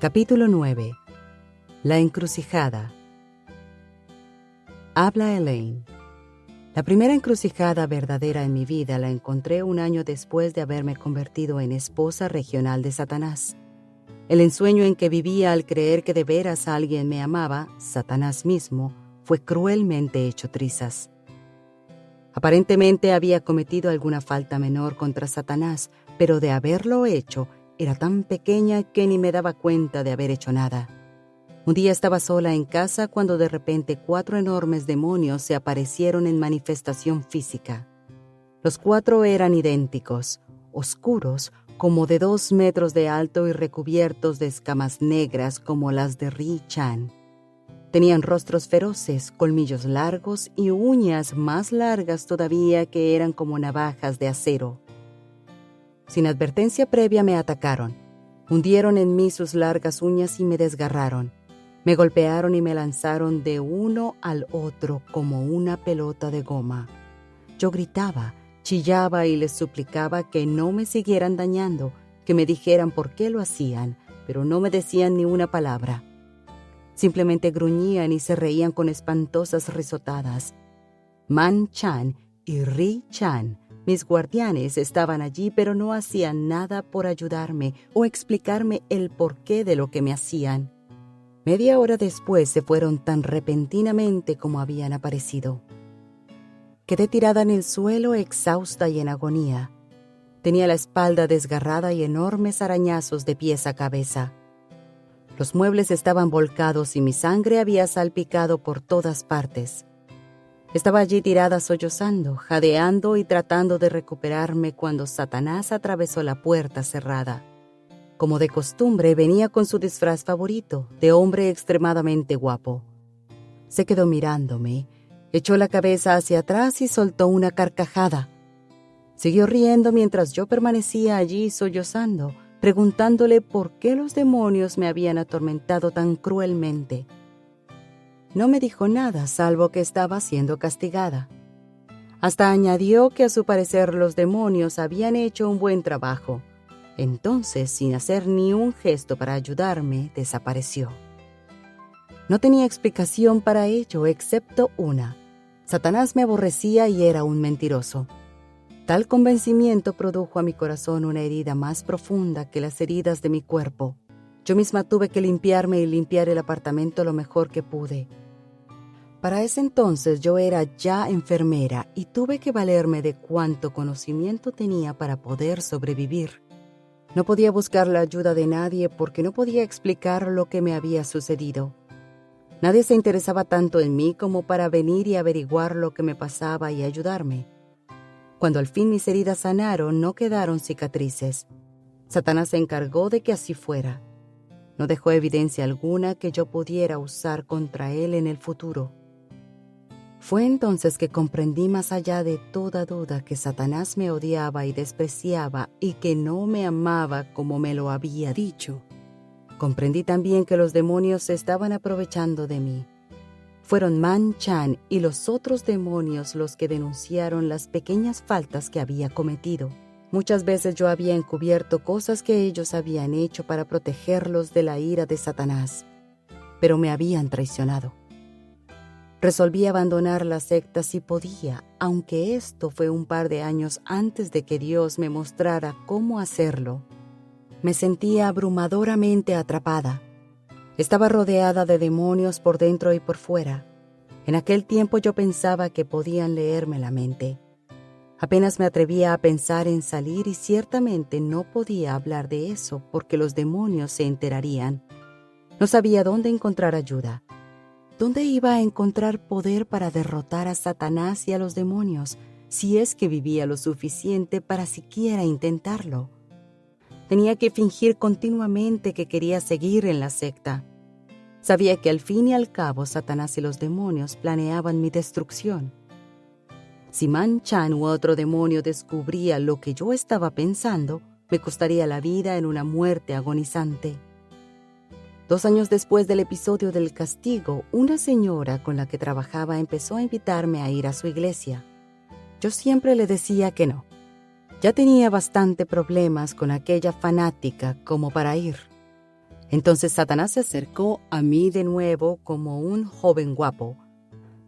Capítulo 9. La encrucijada. Habla Elaine. La primera encrucijada verdadera en mi vida la encontré un año después de haberme convertido en esposa regional de Satanás. El ensueño en que vivía al creer que de veras alguien me amaba, Satanás mismo, fue cruelmente hecho trizas. Aparentemente había cometido alguna falta menor contra Satanás, pero de haberlo hecho, era tan pequeña que ni me daba cuenta de haber hecho nada. Un día estaba sola en casa cuando de repente 4 enormes demonios se aparecieron en manifestación física. Los 4 eran idénticos, oscuros, como de 2 metros de alto y recubiertos de escamas negras como las de Ri-chan. Tenían rostros feroces, colmillos largos y uñas más largas todavía que eran como navajas de acero. Sin advertencia previa me atacaron. Hundieron en mí sus largas uñas y me desgarraron. Me golpearon y me lanzaron de uno al otro como una pelota de goma. Yo gritaba, chillaba y les suplicaba que no me siguieran dañando, que me dijeran por qué lo hacían, pero no me decían ni una palabra. Simplemente gruñían y se reían con espantosas risotadas. Man-chan y Ri-chan, mis guardianes, estaban allí, pero no hacían nada por ayudarme o explicarme el porqué de lo que me hacían. Media hora después se fueron tan repentinamente como habían aparecido. Quedé tirada en el suelo, exhausta y en agonía. Tenía la espalda desgarrada y enormes arañazos de pies a cabeza. Los muebles estaban volcados y mi sangre había salpicado por todas partes. Estaba allí tirada sollozando, jadeando y tratando de recuperarme cuando Satanás atravesó la puerta cerrada. Como de costumbre, venía con su disfraz favorito, de hombre extremadamente guapo. Se quedó mirándome, echó la cabeza hacia atrás y soltó una carcajada. Siguió riendo mientras yo permanecía allí sollozando, preguntándole por qué los demonios me habían atormentado tan cruelmente. No me dijo nada, salvo que estaba siendo castigada. Hasta añadió que a su parecer los demonios habían hecho un buen trabajo. Entonces, sin hacer ni un gesto para ayudarme, desapareció. No tenía explicación para ello, excepto una. Satanás me aborrecía y era un mentiroso. Tal convencimiento produjo a mi corazón una herida más profunda que las heridas de mi cuerpo. Yo misma tuve que limpiarme y limpiar el apartamento lo mejor que pude. Para ese entonces yo era ya enfermera y tuve que valerme de cuánto conocimiento tenía para poder sobrevivir. No podía buscar la ayuda de nadie porque no podía explicar lo que me había sucedido. Nadie se interesaba tanto en mí como para venir y averiguar lo que me pasaba y ayudarme. Cuando al fin mis heridas sanaron, no quedaron cicatrices. Satanás se encargó de que así fuera. No dejó evidencia alguna que yo pudiera usar contra él en el futuro. Fue entonces que comprendí más allá de toda duda que Satanás me odiaba y despreciaba y que no me amaba como me lo había dicho. Comprendí también que los demonios se estaban aprovechando de mí. Fueron Man-chan y los otros demonios los que denunciaron las pequeñas faltas que había cometido. Muchas veces yo había encubierto cosas que ellos habían hecho para protegerlos de la ira de Satanás, pero me habían traicionado. Resolví abandonar la secta si podía, aunque esto fue un par de años antes de que Dios me mostrara cómo hacerlo. Me sentía abrumadoramente atrapada. Estaba rodeada de demonios por dentro y por fuera. En aquel tiempo yo pensaba que podían leerme la mente. Apenas me atrevía a pensar en salir y ciertamente no podía hablar de eso porque los demonios se enterarían. No sabía dónde encontrar ayuda. ¿Dónde iba a encontrar poder para derrotar a Satanás y a los demonios, si es que vivía lo suficiente para siquiera intentarlo? Tenía que fingir continuamente que quería seguir en la secta. Sabía que al fin y al cabo Satanás y los demonios planeaban mi destrucción. Si Man-chan u otro demonio descubría lo que yo estaba pensando, me costaría la vida en una muerte agonizante. 2 años después del episodio del castigo, una señora con la que trabajaba empezó a invitarme a ir a su iglesia. Yo siempre le decía que no. Ya tenía bastante problemas con aquella fanática como para ir. Entonces Satanás se acercó a mí de nuevo como un joven guapo.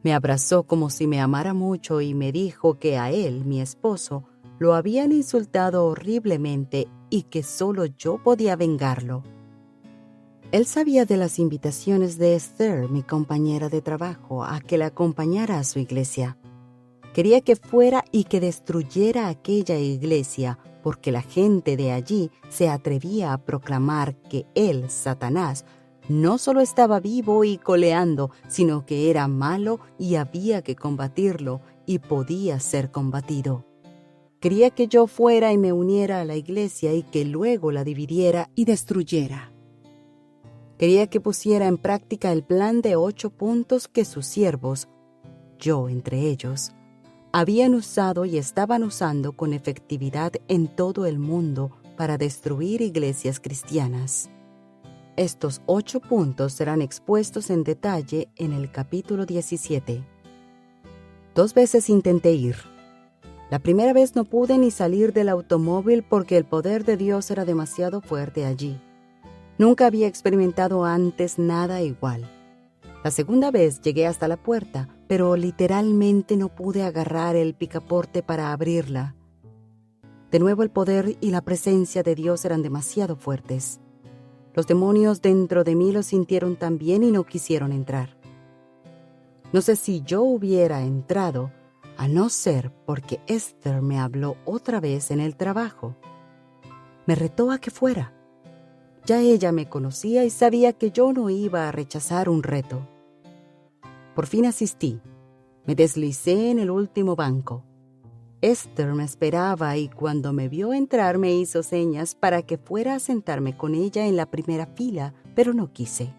Me abrazó como si me amara mucho y me dijo que a él, mi esposo, lo habían insultado horriblemente y que solo yo podía vengarlo. Él sabía de las invitaciones de Esther, mi compañera de trabajo, a que la acompañara a su iglesia. Quería que fuera y que destruyera aquella iglesia, porque la gente de allí se atrevía a proclamar que él, Satanás, no solo estaba vivo y coleando, sino que era malo y había que combatirlo y podía ser combatido. Quería que yo fuera y me uniera a la iglesia y que luego la dividiera y destruyera. Quería que pusiera en práctica el plan de 8 puntos que sus siervos, yo entre ellos, habían usado y estaban usando con efectividad en todo el mundo para destruir iglesias cristianas. Estos 8 puntos serán expuestos en detalle en el capítulo 17. 2 veces intenté ir. La primera vez no pude ni salir del automóvil porque el poder de Dios era demasiado fuerte allí. Nunca había experimentado antes nada igual. La segunda vez llegué hasta la puerta, pero literalmente no pude agarrar el picaporte para abrirla. De nuevo el poder y la presencia de Dios eran demasiado fuertes. Los demonios dentro de mí lo sintieron también y no quisieron entrar. No sé si yo hubiera entrado, a no ser porque Esther me habló otra vez en el trabajo. Me retó a que fuera. Ya ella me conocía y sabía que yo no iba a rechazar un reto. Por fin asistí. Me deslicé en el último banco. Esther me esperaba y cuando me vio entrar me hizo señas para que fuera a sentarme con ella en la primera fila, pero no quise.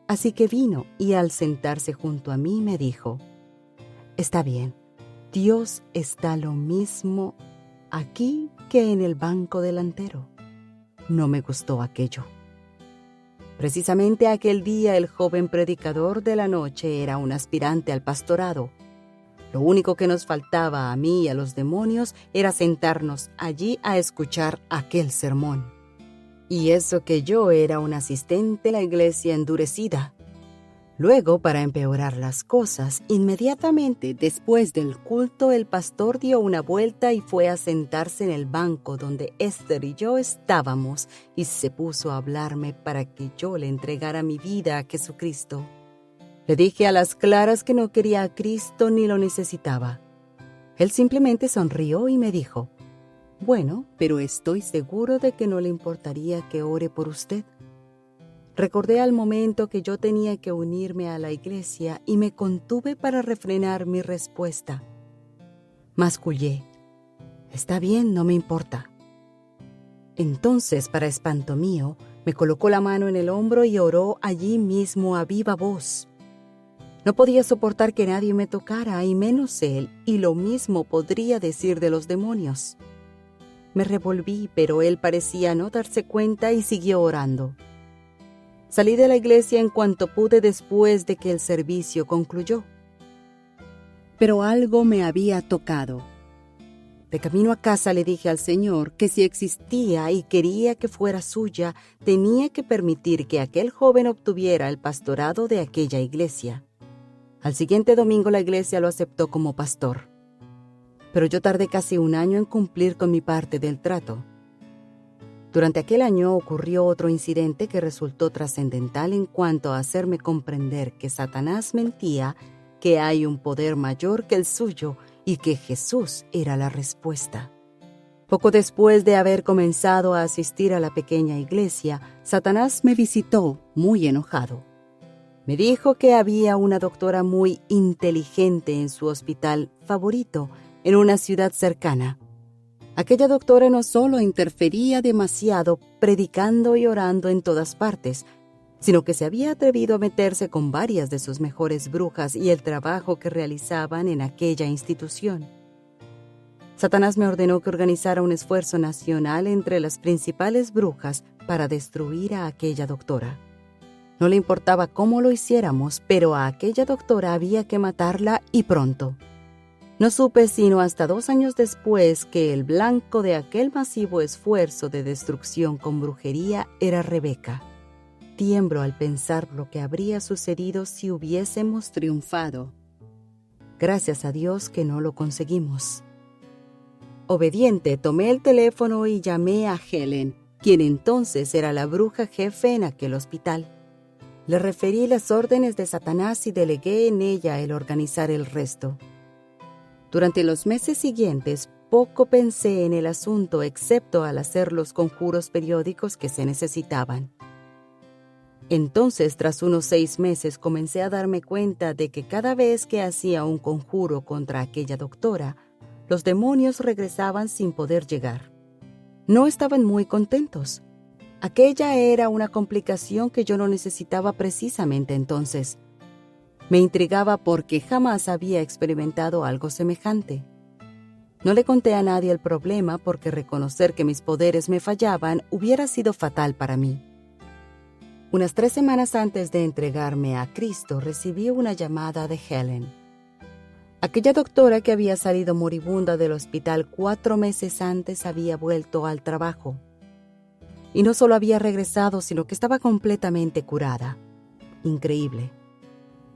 Así que vino y al sentarse junto a mí me dijo: «Está bien, Dios está lo mismo aquí que en el banco delantero». No me gustó aquello. Precisamente aquel día el joven predicador de la noche era un aspirante al pastorado. Lo único que nos faltaba a mí y a los demonios era sentarnos allí a escuchar aquel sermón. Y eso que yo era un asistente a la iglesia endurecida. Luego, para empeorar las cosas, inmediatamente después del culto, el pastor dio una vuelta y fue a sentarse en el banco donde Esther y yo estábamos y se puso a hablarme para que yo le entregara mi vida a Jesucristo. Le dije a las claras que no quería a Cristo ni lo necesitaba. Él simplemente sonrió y me dijo: «Bueno, pero estoy seguro de que no le importaría que ore por usted». Recordé al momento que yo tenía que unirme a la iglesia y me contuve para refrenar mi respuesta. Mascullé: «Está bien, no me importa». Entonces, para espanto mío, me colocó la mano en el hombro y oró allí mismo a viva voz. No podía soportar que nadie me tocara, y menos él, y lo mismo podría decir de los demonios. Me revolví, pero él parecía no darse cuenta y siguió orando. Salí de la iglesia en cuanto pude después de que el servicio concluyó. Pero algo me había tocado. De camino a casa le dije al Señor que si existía y quería que fuera suya, tenía que permitir que aquel joven obtuviera el pastorado de aquella iglesia. Al siguiente domingo la iglesia lo aceptó como pastor. Pero yo tardé casi un año en cumplir con mi parte del trato. Durante aquel año ocurrió otro incidente que resultó trascendental en cuanto a hacerme comprender que Satanás mentía, que hay un poder mayor que el suyo y que Jesús era la respuesta. Poco después de haber comenzado a asistir a la pequeña iglesia, Satanás me visitó muy enojado. Me dijo que había una doctora muy inteligente en su hospital favorito en una ciudad cercana. Aquella doctora no solo interfería demasiado predicando y orando en todas partes, sino que se había atrevido a meterse con varias de sus mejores brujas y el trabajo que realizaban en aquella institución. Satanás me ordenó que organizara un esfuerzo nacional entre las principales brujas para destruir a aquella doctora. No le importaba cómo lo hiciéramos, pero a aquella doctora había que matarla y pronto. No supe sino hasta 2 años después que el blanco de aquel masivo esfuerzo de destrucción con brujería era Rebeca. tiemblo al pensar lo que habría sucedido si hubiésemos triunfado. Gracias a Dios que no lo conseguimos. Obediente, tomé el teléfono y llamé a Helen, quien entonces era la bruja jefe en aquel hospital. Le referí las órdenes de Satanás y delegué en ella el organizar el resto. Durante los meses siguientes, poco pensé en el asunto excepto al hacer los conjuros periódicos que se necesitaban. Entonces, tras unos 6 meses, comencé a darme cuenta de que cada vez que hacía un conjuro contra aquella doctora, los demonios regresaban sin poder llegar. No estaban muy contentos. Aquella era una complicación que yo no necesitaba precisamente entonces. Me intrigaba porque jamás había experimentado algo semejante. No le conté a nadie el problema porque reconocer que mis poderes me fallaban hubiera sido fatal para mí. Unas 3 semanas antes de entregarme a Cristo, recibí una llamada de Helen. Aquella doctora que había salido moribunda del hospital 4 meses antes había vuelto al trabajo. Y no solo había regresado, sino que estaba completamente curada. Increíble.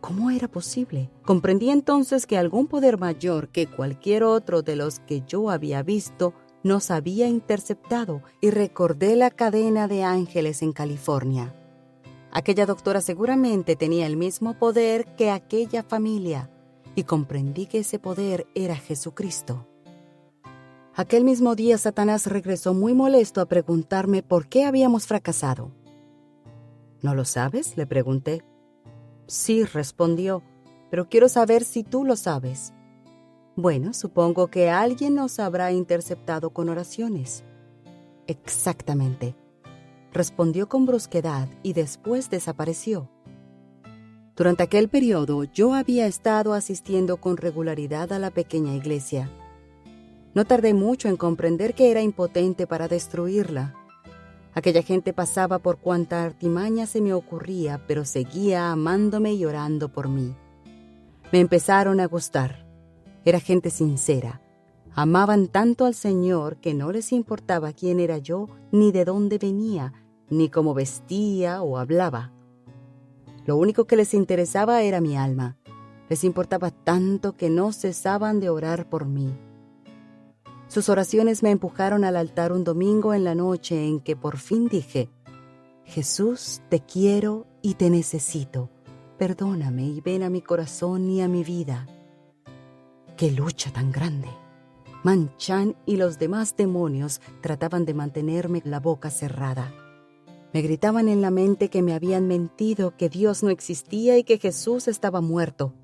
¿Cómo era posible? Comprendí entonces que algún poder mayor que cualquier otro de los que yo había visto nos había interceptado y recordé la cadena de ángeles en California. Aquella doctora seguramente tenía el mismo poder que aquella familia y comprendí que ese poder era Jesucristo. Aquel mismo día Satanás regresó muy molesto a preguntarme por qué habíamos fracasado. ¿No lo sabes?, le pregunté. Sí, respondió, pero quiero saber si tú lo sabes. Bueno, supongo que alguien nos habrá interceptado con oraciones. Exactamente, respondió con brusquedad y después desapareció. Durante aquel periodo yo había estado asistiendo con regularidad a la pequeña iglesia. No tardé mucho en comprender que era impotente para destruirla. Aquella gente pasaba por cuanta artimaña se me ocurría, pero seguía amándome y orando por mí. Me empezaron a gustar. Era gente sincera. Amaban tanto al Señor que no les importaba quién era yo, ni de dónde venía, ni cómo vestía o hablaba. Lo único que les interesaba era mi alma. Les importaba tanto que no cesaban de orar por mí. Sus oraciones me empujaron al altar un domingo en la noche en que por fin dije: Jesús, te quiero y te necesito. Perdóname y ven a mi corazón y a mi vida. ¡Qué lucha tan grande! Manchan y los demás demonios trataban de mantenerme la boca cerrada. Me gritaban en la mente que me habían mentido, que Dios no existía y que Jesús estaba muerto.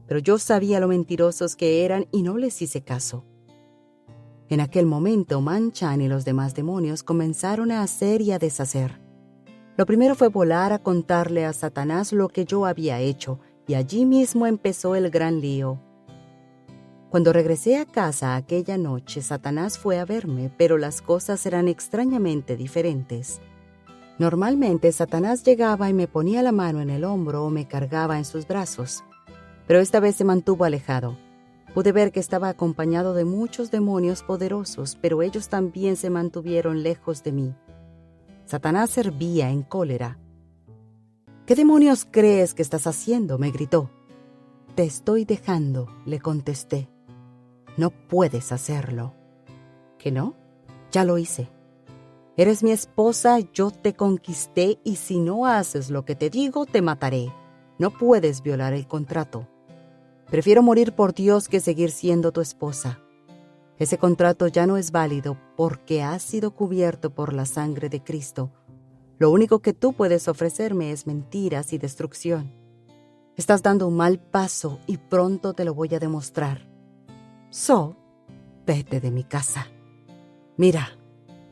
Pero yo sabía lo mentirosos que eran y no les hice caso. En aquel momento, Manchan y los demás demonios comenzaron a hacer y a deshacer. Lo primero fue volar a contarle a Satanás lo que yo había hecho, y allí mismo empezó el gran lío. Cuando regresé a casa aquella noche, Satanás fue a verme, pero las cosas eran extrañamente diferentes. Normalmente, Satanás llegaba y me ponía la mano en el hombro o me cargaba en sus brazos, pero esta vez se mantuvo alejado. Pude ver que estaba acompañado de muchos demonios poderosos, pero ellos también se mantuvieron lejos de mí. Satanás hervía en cólera. «¿Qué demonios crees que estás haciendo?», me gritó. «Te estoy dejando», le contesté. «No puedes hacerlo». ¿Que no? Ya lo hice. Eres mi esposa, yo te conquisté y si no haces lo que te digo, te mataré. No puedes violar el contrato. Prefiero morir por Dios que seguir siendo tu esposa. Ese contrato ya no es válido porque ha sido cubierto por la sangre de Cristo. Lo único que tú puedes ofrecerme es mentiras y destrucción. Estás dando un mal paso y pronto te lo voy a demostrar. Vete de mi casa. Mira,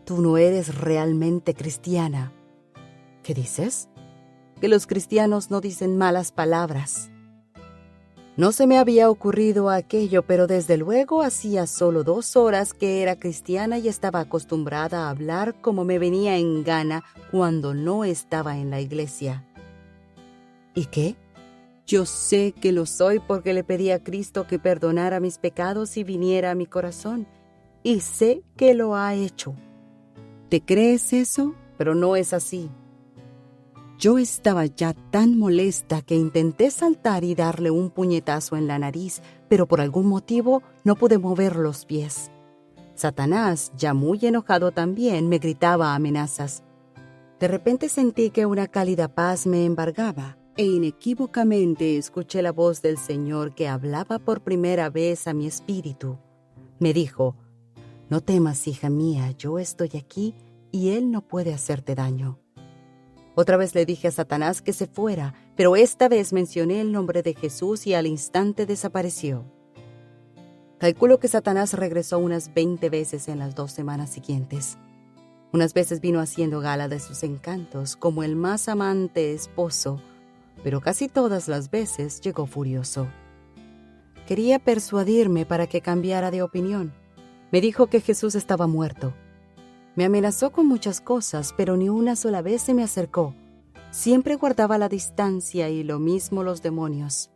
tú no eres realmente cristiana. ¿Qué dices? Que los cristianos no dicen malas palabras. No se me había ocurrido aquello, pero desde luego hacía solo 2 horas que era cristiana y estaba acostumbrada a hablar como me venía en gana cuando no estaba en la iglesia. ¿Y qué? Yo sé que lo soy porque le pedí a Cristo que perdonara mis pecados y viniera a mi corazón, y sé que lo ha hecho. ¿Te crees eso? Pero no es así. Yo estaba ya tan molesta que intenté saltar y darle un puñetazo en la nariz, pero por algún motivo no pude mover los pies. Satanás, ya muy enojado también, me gritaba amenazas. De repente sentí que una cálida paz me embargaba e inequívocamente escuché la voz del Señor que hablaba por primera vez a mi espíritu. Me dijo: «No temas, hija mía, yo estoy aquí y Él no puede hacerte daño». Otra vez le dije a Satanás que se fuera, pero esta vez mencioné el nombre de Jesús y al instante desapareció. Calculo que Satanás regresó unas 20 veces en las 2 semanas siguientes. Unas veces vino haciendo gala de sus encantos, como el más amante esposo, pero casi todas las veces llegó furioso. Quería persuadirme para que cambiara de opinión. Me dijo que Jesús estaba muerto. Me amenazó con muchas cosas, pero ni una sola vez se me acercó. Siempre guardaba la distancia y lo mismo los demonios.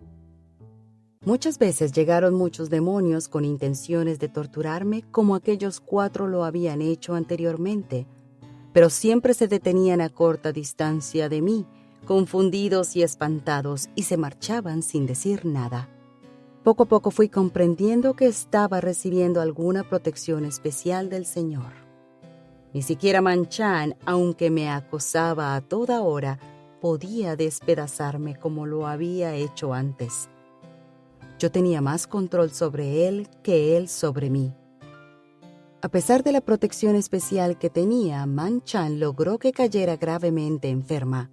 Muchas veces llegaron muchos demonios con intenciones de torturarme, como aquellos 4 lo habían hecho anteriormente, pero siempre se detenían a corta distancia de mí, confundidos y espantados, y se marchaban sin decir nada. Poco a poco fui comprendiendo que estaba recibiendo alguna protección especial del Señor. Ni siquiera Manchan, aunque me acosaba a toda hora, podía despedazarme como lo había hecho antes. Yo tenía más control sobre él que él sobre mí. A pesar de la protección especial que tenía, Manchan logró que cayera gravemente enferma.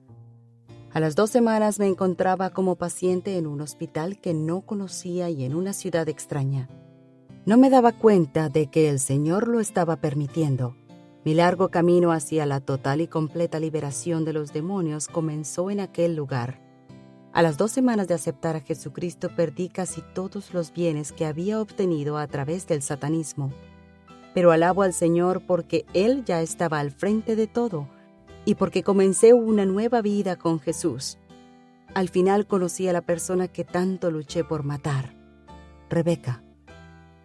A las 2 semanas me encontraba como paciente en un hospital que no conocía y en una ciudad extraña. No me daba cuenta de que el Señor lo estaba permitiendo. Mi largo camino hacia la total y completa liberación de los demonios comenzó en aquel lugar. A las 2 semanas de aceptar a Jesucristo perdí casi todos los bienes que había obtenido a través del satanismo. Pero alabo al Señor porque Él ya estaba al frente de todo y porque comencé una nueva vida con Jesús. Al final conocí a la persona que tanto luché por matar, Rebeca.